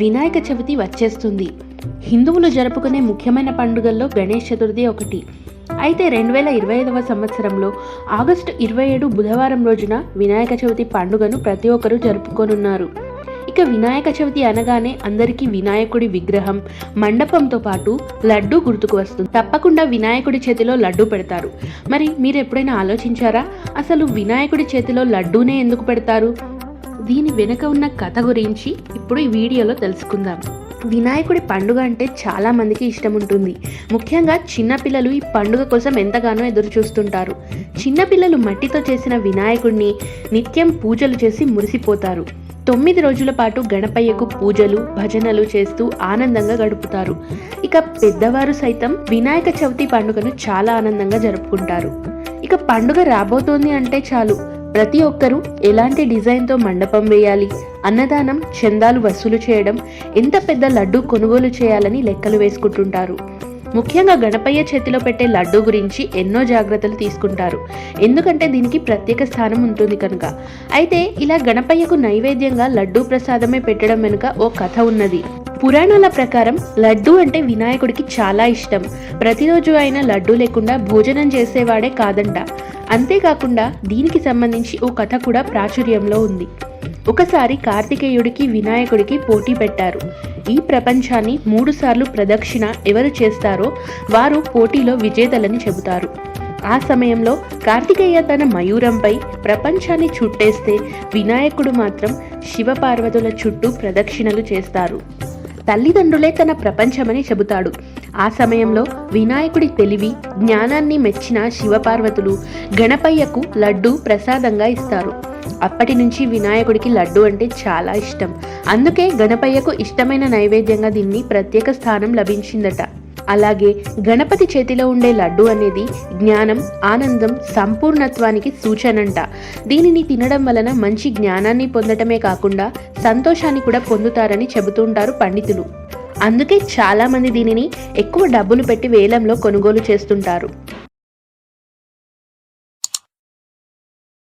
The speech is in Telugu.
వినాయక చవితి వచ్చేస్తుంది. హిందువులు జరుపుకునే ముఖ్యమైన పండుగల్లో గణేష్ చతుర్థి ఒకటి. అయితే 2025వ సంవత్సరంలో ఆగస్టు 27 బుధవారం రోజున వినాయక చవితి పండుగను ప్రతి ఒక్కరూ జరుపుకోనున్నారు. ఇక వినాయక చవితి అనగానే అందరికీ వినాయకుడి విగ్రహం, మండపంతో పాటు లడ్డు గుర్తుకు వస్తుంది. తప్పకుండా వినాయకుడి చేతిలో లడ్డు పెడతారు. మరి మీరు ఎప్పుడైనా ఆలోచించారా, అసలు వినాయకుడి చేతిలో లడ్డూనే ఎందుకు పెడతారు? దీని వెనుక ఉన్న కథ గురించి ఇప్పుడు ఈ వీడియోలో తెలుసుకుందాం. వినాయకుడి పండుగ అంటే చాలా మందికి ఇష్టం ఉంటుంది. ముఖ్యంగా చిన్నపిల్లలు ఈ పండుగ కోసం ఎంతగానో ఎదురు చూస్తుంటారు. చిన్నపిల్లలు మట్టితో చేసిన వినాయకుడిని నిత్యం పూజలు చేసి మురిసిపోతారు. 9 రోజుల పాటు గణపయ్యకు పూజలు, భజనలు చేస్తూ ఆనందంగా గడుపుతారు. ఇక పెద్దవారు సైతం వినాయక చవితి పండుగను చాలా ఆనందంగా జరుపుకుంటారు. ఇక పండుగ రాబోతోంది అంటే చాలు ప్రతి ఒక్కరూ ఎలాంటి డిజైన్తో మండపం వేయాలి, అన్నదానం, చందాలు వసూలు చేయడం, ఎంత పెద్ద లడ్డు కొనుగోలు చేయాలని లెక్కలు వేసుకుంటుంటారు. ముఖ్యంగా గణపయ్య చేతిలో పెట్టే లడ్డు గురించి ఎన్నో జాగ్రత్తలు తీసుకుంటారు. ఎందుకంటే దీనికి ప్రత్యేక స్థానం ఉంటుంది కనుక. అయితే ఇలా గణపయ్యకు నైవేద్యంగా లడ్డు ప్రసాదమే పెట్టడం వెనుక ఓ కథ ఉన్నది. పురాణాల ప్రకారం లడ్డు అంటే వినాయకుడికి చాలా ఇష్టం. ప్రతిరోజు ఆయన లడ్డు లేకుండా భోజనం చేసేవాడే కాదంట. అంతేకాకుండా దీనికి సంబంధించి ఓ కథ కూడా ప్రాచుర్యంలో ఉంది. ఒకసారి కార్తికేయుడికి వినాయకుడికి పోటీ పెట్టారు. ఈ ప్రపంచాన్ని 3 సార్లు ప్రదక్షిణ ఎవరు చేస్తారో వారు పోటీలో విజేతలని చెబుతారు. ఆ సమయంలో కార్తికేయ తన మయూరంపై ప్రపంచాన్ని చుట్టేస్తే వినాయకుడు మాత్రం శివపార్వతుల చుట్టూ ప్రదక్షిణలు చేస్తారు. తల్లిదండ్రులే తన ప్రపంచమని చెబుతాడు. ఆ సమయంలో వినాయకుడి తెలివి, జ్ఞానాన్ని మెచ్చిన శివపార్వతులు గణపయ్యకు లడ్డు ప్రసాదంగా ఇస్తారు. అప్పటి నుంచి వినాయకుడికి లడ్డు అంటే చాలా ఇష్టం. అందుకే గణపయ్యకు ఇష్టమైన నైవేద్యంగా దీన్ని ప్రత్యేక స్థానం లభించిందట. అలాగే గణపతి చేతిలో ఉండే లడ్డు అనేది జ్ఞానం, ఆనందం, సంపూర్ణత్వానికి సూచనంట. దీనిని తినడం వలన మంచి జ్ఞానాన్ని పొందటమే కాకుండా సంతోషాన్ని కూడా పొందుతారని చెబుతుంటారు పండితులు. అందుకే చాలా మంది దీనిని ఎక్కువ డబ్బులు పెట్టి వేలంలో కొనుగోలు చేస్తుంటారు.